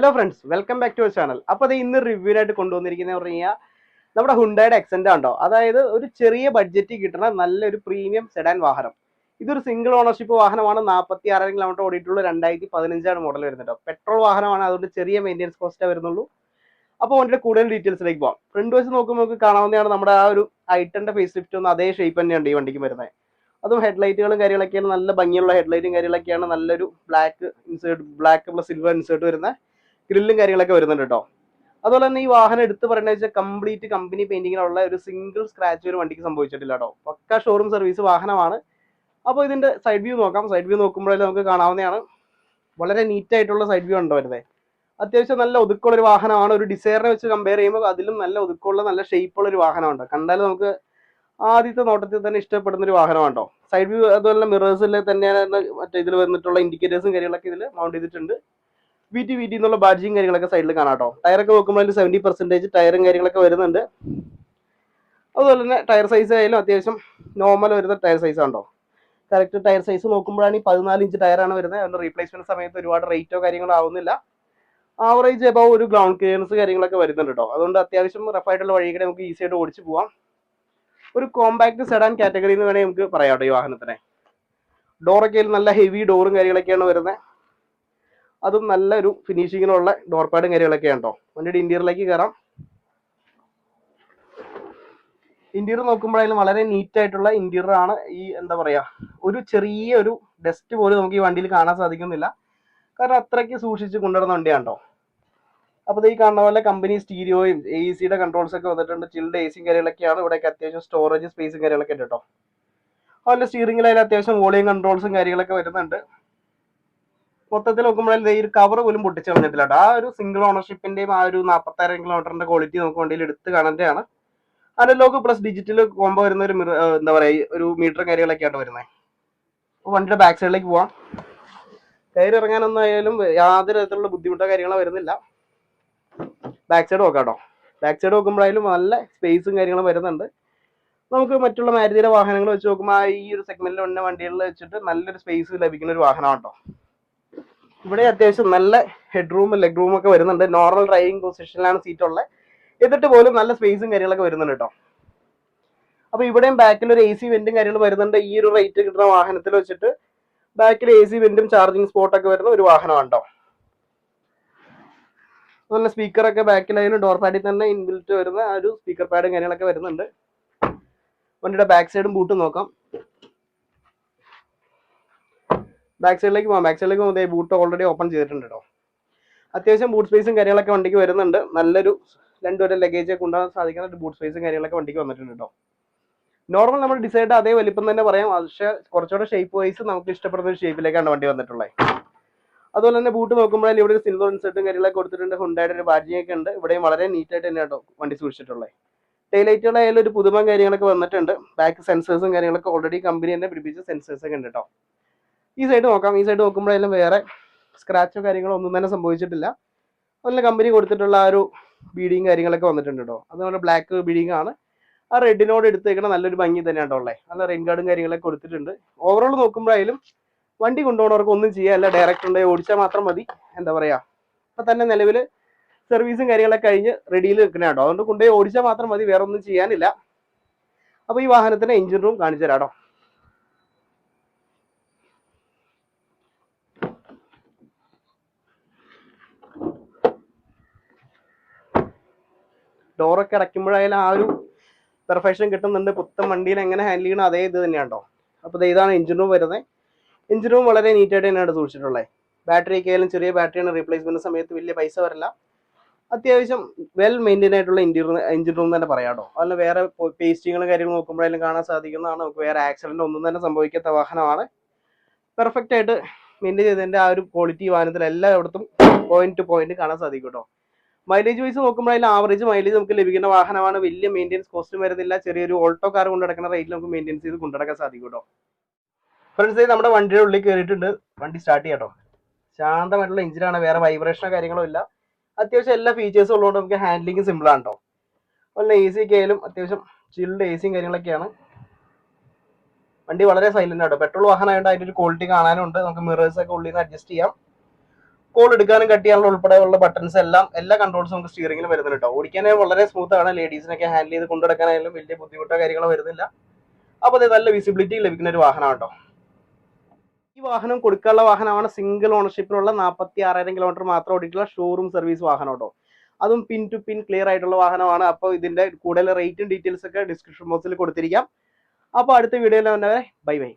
Hello friends, welcome back to our channel. അപ്പോൾ അത് ഇന്ന് റിവ്യൂവിനായിട്ട് കൊണ്ടുവന്നിരിക്കുന്നത് പറഞ്ഞു കഴിഞ്ഞാൽ നമ്മുടെ ഹുണ്ടായുടെ എക്സെന്റ് ഉണ്ടോ, അതായത് ഒരു ചെറിയ ബഡ്ജറ്റിൽ കിട്ടുന്ന നല്ലൊരു പ്രീമിയം സെഡാൻ വാഹനം. ഇതൊരു സിംഗിൾ ഓണർഷിപ്പ് വാഹനമാണ്. 46,000 കിലോമീറ്റർ ഓടിയിട്ടുള്ള 2015 മോഡൽ വരുന്നുണ്ടോ. പെട്രോൾ വാഹനമാണ്, അതുകൊണ്ട് ചെറിയ മെയിൻ്റെനൻസ് കോസ്റ്റേ വരുന്നുള്ളൂ. അപ്പോൾ വണ്ടിയുടെ കൂടുതൽ ഡീറ്റെയിൽസിലേക്ക് പോകാം. ഫ്രണ്ട് വശം നോക്കുമ്പോൾ നമുക്ക് കാണാവുന്നതാണ് നമ്മുടെ ആ ഒരു ഐറ്റന്റെ ഫേസ് ലിഫ്റ്റ് ഒന്ന് അതേ ഷേപ്പ് തന്നെയുണ്ട് ഈ വണ്ടിക്ക് വരുന്നത്. അതും ഹെഡ്ലൈറ്റുകളും കാര്യങ്ങളൊക്കെയാണ് നല്ല ഭംഗിയുള്ള ഹെഡ്ലൈറ്റും കാര്യങ്ങളൊക്കെയാണ്. നല്ലൊരു ബ്ലാക്ക് പ്ലസ് സിൽവർ ഇൻസേർട്ട് വരുന്ന ഗ്രില്ലും കാര്യങ്ങളൊക്കെ വരുന്നുണ്ട് കേട്ടോ. അതുപോലെ തന്നെ ഈ വാഹനം എടുത്ത് പറയുന്നത് വെച്ചാൽ കംപ്ലീറ്റ് കമ്പനി പെയിന്റിങ്ങിലുള്ള ഒരു സിംഗിൾ സ്ക്രാച്ച് ഒരു വണ്ടിക്ക് സംഭവിച്ചിട്ടില്ല കേട്ടോ. പക്ക ഷോറൂം സർവീസ് വാഹനമാണ്. അപ്പോൾ ഇതിന്റെ സൈഡ് വ്യൂ നോക്കാം. സൈഡ് വ്യൂ നോക്കുമ്പോഴേ നമുക്ക് കാണാവുന്നതാണ്. വളരെ നീറ്റ് ആയിട്ടുള്ള സൈഡ് വ്യൂ ഉണ്ടോ വരുന്നത്. അത്യാവശ്യം നല്ല ഒതുക്കമുള്ള ഒരു വാഹനമാണ്. ഒരു ഡിസൈറിനെ വെച്ച് കമ്പയർ ചെയ്യുമ്പോൾ അതിലും നല്ല ഒതുക്കമുള്ള നല്ല ഷേപ്പുള്ള ഒരു വാഹനമുണ്ട്. കണ്ടാൽ നമുക്ക് ആദ്യത്തെ നോട്ടത്തിൽ തന്നെ ഇഷ്ടപ്പെടുന്ന ഒരു വാഹനമാണോ. സൈഡ് വ്യൂ അതുപോലെ മിറേഴ്സിൽ തന്നെയാണ് മറ്റേ ഇതിൽ വന്നിട്ടുള്ള ഇൻഡിക്കേറ്റേഴ്സും കാര്യങ്ങളൊക്കെ ഇതിൽ മൗണ്ട് ചെയ്തിട്ടുണ്ട്. വി ടി എന്നുള്ള ബാഡ്ജിങ് കാര്യങ്ങളൊക്കെ സൈഡിൽ കാണാം കേട്ടോ. ടയറൊക്കെ നോക്കുമ്പോൾ 70% ടയറും കാര്യങ്ങളൊക്കെ വരുന്നുണ്ട്. അതുപോലെ തന്നെ ടയർ സൈസ് ആയാലും അത്യാവശ്യം നോർമൽ വരുന്ന ടയർ സൈസ് ആണോ. കറക്റ്റ് ടയർ സൈസ് നോക്കുമ്പോഴാണ് ഈ 14 ഇഞ്ച് ടയറാണ് വരുന്നത്. അതുകൊണ്ട് റീപ്ലേസ്മെന്റ് സമയത്ത് ഒരുപാട് റേറ്റോ കാര്യങ്ങളോ ആവുന്നില്ല. ആവറേജ് എബവ് ഒരു ഗ്രൗണ്ട് ക്ലിയറൻസ് കാര്യങ്ങളൊക്കെ വരുന്നുണ്ട് കേട്ടോ. അതുകൊണ്ട് അത്യാവശ്യം റഫായിട്ടുള്ള വഴികളെ നമുക്ക് ഈസി ആയിട്ട് ഓടിച്ചു പോവാം. ഒരു കോമ്പാക്ട് സെഡാൻ കാറ്റഗറി എന്ന് വേണമെങ്കിൽ നമുക്ക് പറയാം കേട്ടോ ഈ വാഹനത്തിനെ. ഡോറൊക്കെ നല്ല ഹെവി ഡോറും കാര്യങ്ങളൊക്കെയാണ് വരുന്നത്. അതും നല്ലൊരു ഫിനിഷിങ്ങിനുള്ള ഡോർ പാഡും കാര്യങ്ങളൊക്കെയാണ് കേട്ടോ. വണ്ടിയുടെ ഇന്റീരിയറിലേക്ക് കയറാം. ഇന്റീരിയർ നോക്കുമ്പോഴായാലും വളരെ നീറ്റ് ആയിട്ടുള്ള ഇന്റീരിയർ ആണ്. ഈ എന്താ പറയാ, ഒരു ചെറിയൊരു ഡസ്റ്റ് പോലും നമുക്ക് ഈ വണ്ടിയിൽ കാണാൻ സാധിക്കുന്നില്ല. കാരണം അത്രയ്ക്ക് സൂക്ഷിച്ച് കൊണ്ടുവരുന്ന വണ്ടിയാണ് കേട്ടോ. അപ്പോൾ ഈ കാണുന്ന പോലെ കമ്പനി സ്റ്റീരിയോയും AC കൺട്രോൾസ് ഒക്കെ വന്നിട്ടുണ്ട്. ചിൽഡ് AC കാര്യങ്ങളൊക്കെയാണ്. ഇവിടെയൊക്കെ അത്യാവശ്യം സ്റ്റോറേജ് സ്പേസും കാര്യങ്ങളൊക്കെ ഉണ്ട് കേട്ടോ. അതുപോലെ സ്റ്റിയറിംഗിലായാലും അത്യാവശ്യം വോളിയം കൺട്രോൾസും കാര്യങ്ങളൊക്കെ വരുന്നുണ്ട്. മൊത്തത്തിൽ നോക്കുമ്പോഴേ ഈ ഒരു കവർ പോലും പൊട്ടിച്ച് കളഞ്ഞിട്ടില്ല കേട്ടോ. ആ ഒരു സിംഗിൾ ഓണർഷിപ്പിന്റെയും ആ ഒരു 46,000 കിലോമീറ്ററിന്റെ ക്വാളിറ്റി നമുക്ക് വണ്ടിയിൽ എടുത്ത് കാണേണ്ടതാണ്. അനലോഗ് പ്ലസ് ഡിജിറ്റൽ കോമ്പോ വരുന്ന ഒരു എന്താ പറയുക ഒരു മീറ്റർ കാര്യങ്ങളൊക്കെയാണ് വരുന്നത്. അപ്പോൾ വണ്ടിയുടെ ബാക്ക് സൈഡിലേക്ക് പോവാം. കയറി ഇറങ്ങാനൊന്നായാലും യാതൊരു തരത്തിലുള്ള ബുദ്ധിമുട്ടോ കാര്യങ്ങളോ വരുന്നില്ല. ബാക്ക് സൈഡ് നോക്കാം കേട്ടോ. ബാക്ക് സൈഡ് നോക്കുമ്പോഴായാലും നല്ല സ്പേസും കാര്യങ്ങളും വരുന്നുണ്ട്. നമുക്ക് മറ്റുള്ള മാരുതിയുടെ വാഹനങ്ങൾ വെച്ച് നോക്കുമ്പോൾ ഈ ഒരു സെഗ്മെന്റിൽ വന്ന വണ്ടികളിൽ വെച്ചിട്ട് നല്ലൊരു സ്പേസ് ലഭിക്കുന്ന ഒരു വാഹനമാണ് കേട്ടോ. ഇവിടെ അത്യാവശ്യം നല്ല ഹെഡ് റൂം ലെഗ് റൂം ഒക്കെ വരുന്നുണ്ട്. നോർമൽ ഡ്രൈവിംഗ് പൊസിഷനിലാണ് സീറ്റ് ഉള്ളത്. എന്നിട്ട് പോലും നല്ല സ്പേസും കാര്യങ്ങളൊക്കെ വരുന്നുണ്ട് കേട്ടോ. അപ്പൊ ഇവിടെയും ബാക്കിൽ ഒരു AC വെന്റും കാര്യങ്ങളും വരുന്നുണ്ട്. ഈ ഒരു റേറ്റ് കിട്ടുന്ന വാഹനത്തിൽ വെച്ചിട്ട് ബാക്കിൽ AC വെന്റും ചാർജിങ് സ്പോട്ടൊക്കെ വരുന്ന ഒരു വാഹനമാണ് കേട്ടോ. അതുപോലെ സ്പീക്കറൊക്കെ ബാക്കിലായാലും ഡോർ പാഡിൽ തന്നെ ഇൻബിൽറ്റ് വരുന്ന ആ ഒരു സ്പീക്കർ പാഡും കാര്യങ്ങളൊക്കെ വരുന്നുണ്ട്. വണ്ടിയുടെ ബാക്ക് സൈഡും ബൂട്ടും നോക്കാം. ബാക്ക് സൈഡിലേക്ക് പോകാം. ബാക്ക് സൈഡിലേക്ക് പോകുമ്പോൾ ബൂട്ട് ഓൾറെഡി ഓപ്പൺ ചെയ്തിട്ടുണ്ട് കേട്ടോ. അത്യാവശ്യം ബൂട്ട് സ്പേസും കാര്യങ്ങളൊക്കെ വണ്ടിക്ക് വരുന്നുണ്ട്. നല്ലൊരു 2 ലഗേജ് ഒക്കെ കൊണ്ടുപോകാൻ സാധിക്കുന്ന ഒരു ബൂട്ട് സ്പേസും കാര്യങ്ങളൊക്കെ വണ്ടിക്ക് വന്നിട്ടുണ്ട് കേട്ടോ. നോർമൽ നമ്മൾ ഡിസൈഡ് അതേ വലിപ്പം തന്നെ പറയാം. പക്ഷേ കുറച്ചുകൂടെ ഷേപ്പ് വൈസ് നമുക്ക് ഇഷ്ടപ്പെടുന്ന ഒരു ഷേപ്പിലേക്കാണ് വണ്ടി വന്നിട്ടുള്ളത്. അതുപോലെ തന്നെ ബൂട്ട് നോക്കുമ്പോഴാൽ ഇവിടെ ഒരു സിൽവർ ഇൻസെർട്ടും കാര്യങ്ങളൊക്കെ കൊടുത്തിട്ടുണ്ട്. ഹുണ്ടായുടെ ഒരു ബാഡ്ജിങ് ഒക്കെ ഉണ്ട്. ഇവിടെയും വളരെ നീറ്റ് ആയിട്ട് തന്നെ കേട്ടോ വണ്ടി സൂക്ഷിച്ചിട്ടുള്ളത്. ടൈലൈറ്റുകളായാലും ഒരു പുതുമ കാര്യങ്ങളൊക്കെ വന്നിട്ടുണ്ട്. ബാക്ക് സെൻസേഴ്സും കാര്യങ്ങളൊക്കെ ഓൾറെഡി കമ്പനി തന്നെ പിടിപ്പിച്ച സെൻസേഴ്സ് ഒക്കെ ഉണ്ട് കേട്ടോ. ഈ സൈഡ് നോക്കാം. ഈ സൈഡ് നോക്കുമ്പോഴായാലും വേറെ സ്ക്രാച്ചോ കാര്യങ്ങളോ ഒന്നും തന്നെ സംഭവിച്ചിട്ടില്ല. അതുപോലെ കമ്പനി കൊടുത്തിട്ടുള്ള ആ ഒരു ബീഡിങ് കാര്യങ്ങളൊക്കെ വന്നിട്ടുണ്ട് കേട്ടോ. അതുപോലെ ബ്ലാക്ക് ബീഡിങ് ആണ്. ആ റെഡിനോട് എടുത്തേക്കണ നല്ലൊരു ഭംഗി തന്നെയാണ് ഉള്ളത്. നല്ല റെയിൻ ഗാർഡും കാര്യങ്ങളൊക്കെ കൊടുത്തിട്ടുണ്ട്. ഓവറോൾ നോക്കുമ്പോഴായാലും വണ്ടി കൊണ്ടുപോകുന്നവർക്ക് ഒന്നും ചെയ്യാല്ല. ഡയറക്റ്റ് ഉണ്ടെങ്കിൽ ഓടിച്ചാൽ മാത്രം മതി. എന്താ പറയാ, ഇപ്പൊ തന്നെ നിലവിൽ സർവീസും കാര്യങ്ങളൊക്കെ കഴിഞ്ഞ് റെഡിയിൽ നിൽക്കണ കേട്ടോ. അതുകൊണ്ട് കൊണ്ടുപോയി ഓടിച്ചാൽ മാത്രം മതി, വേറെ ഒന്നും ചെയ്യാനില്ല. അപ്പൊ ഈ വാഹനത്തിന്റെ എഞ്ചിൻ റൂം കാണിച്ചു തരാം കേട്ടോ. ഡോറൊക്കെ അടയ്ക്കുമ്പോഴായാലും ആ ഒരു പെർഫെക്ഷൻ കിട്ടുന്നുണ്ട്. പുത്തൻ വണ്ടിയിൽ എങ്ങനെ ഹാൻഡിൽ ചെയ്യണം അതേ ഇത് തന്നെയാണ് കേട്ടോ. അപ്പോൾ ഇതാണ് എഞ്ചിൻ റൂം വരുന്നത്. എഞ്ചിൻ റൂം വളരെ നീറ്റായിട്ട് തന്നെയാണ് സൂക്ഷിച്ചിട്ടുള്ളത്. ബാറ്ററിയൊക്കെ ആയാലും ചെറിയ ബാറ്ററിയാണ്. റീപ്ലേസ്മെന്റ് സമയത്ത് വലിയ പൈസ വരില്ല. അത്യാവശ്യം വെൽ മെയിൻറ്റെയിൻ ആയിട്ടുള്ള എഞ്ചിൻ റൂം തന്നെ പറയാം കേട്ടോ. അതുപോലെ വേറെ പേസ്റ്റിങ്ങളും കാര്യങ്ങളും നോക്കുമ്പോഴായാലും കാണാൻ സാധിക്കുന്നതാണ്. നമുക്ക് വേറെ ആക്സിഡന്റ് ഒന്നും തന്നെ സംഭവിക്കാത്ത വാഹനമാണ്. പെർഫെക്റ്റ് ആയിട്ട് മെയിൻറ്റെയിൻ ചെയ്തതിന്റെ ആ ഒരു ക്വാളിറ്റി വാഹനത്തിൽ എല്ലായിടത്തും പോയിന്റ് ടു പോയിന്റ് കാണാൻ സാധിക്കും കേട്ടോ. മൈലേജ് വൈസ് നോക്കുമ്പോഴായാലും ആവറേജ് മൈലേജ് നമുക്ക് ലഭിക്കുന്ന വാഹനമാണ്. വലിയ മെയിൻ്റെനൻസ് കോസ്റ്റും വരുന്നില്ല. ചെറിയൊരു ഓൾട്ടോ കാർ കൊണ്ട് നടക്കുന്ന റേറ്റിൽ നമുക്ക് മെയിൻ്റെനൻസ് ചെയ്ത് കൊണ്ടുനടക്കാൻ സാധിക്കും കേട്ടോ. ഫ്രണ്ട്സ്, നമ്മുടെ വണ്ടിയുടെ ഉള്ളിൽ കയറിയിട്ടുണ്ട്. വണ്ടി സ്റ്റാർട്ട് ചെയ്യാം കേട്ടോ. ശാന്തമായിട്ടുള്ള എഞ്ചിനാണ്. വേറെ വൈബ്രേഷനോ കാര്യങ്ങളോ ഇല്ല. അത്യാവശ്യം എല്ലാ ഫീച്ചേഴ്സും ഉള്ളതുകൊണ്ട് നമുക്ക് ഹാൻഡ്ലിങ് സിമ്പിൾ ആണ് കേട്ടോ. അതുപോലെ AC ഒക്കെ ആയാലും അത്യാവശ്യം ചിൽഡ് ACയും കാര്യങ്ങളൊക്കെയാണ്. വണ്ടി വളരെ സൈലന്റ് ആട്ടോ. പെട്രോൾ വാഹനമായതുകൊണ്ട് അതിൻ്റെ ഒരു ക്വാളിറ്റി കാണാനുണ്ട്. നമുക്ക് മിറേഴ്സ് ഒക്കെ ഉള്ളിൽ നിന്ന് അഡ്ജസ്റ്റ് ചെയ്യാം. കോൾ എടുക്കാനും കട്ട് ചെയ്യാനുള്ള ഉൾപ്പെടെയുള്ള ബട്ടൺസ് എല്ലാ കൺട്രോൾസും നമുക്ക് സ്റ്റിയറിംഗിൽ വരുന്നുണ്ട് കേട്ടോ. ഓടിക്കാനായി വളരെ സ്മൂത്ത് ആണ്. ലേഡീസിനൊക്കെ ഹാൻഡിൽ ചെയ്ത് കൊണ്ടുനടക്കാനായാലും വലിയ ബുദ്ധിമുട്ടോ കാര്യങ്ങളോ വരുന്നില്ല. അപ്പോൾ അത് നല്ല വിസിബിലിറ്റി ലഭിക്കുന്ന ഒരു വാഹനമാണ് കേട്ടോ. ഈ വാഹനം കൊടുക്കാനുള്ള വാഹനമാണ്. സിംഗിൾ ഓണർഷിപ്പിലുള്ള 46,000 കിലോമീറ്റർ മാത്രം ഓടിയിട്ടുള്ള ഷോറൂം സർവീസ് വാഹനം കേട്ടോ. അതും പിൻ ടു പിൻ ക്ലിയർ ആയിട്ടുള്ള വാഹനമാണ്. അപ്പോൾ ഇതിന്റെ കൂടുതൽ റേറ്റും ഡീറ്റെയിൽസ് ഒക്കെ ഡിസ്ക്രിപ്ഷൻ ബോക്സിൽ കൊടുത്തിരിക്കാം. അപ്പോൾ അടുത്ത വീഡിയോയിൽ വന്നവരെ ബൈ ബൈ.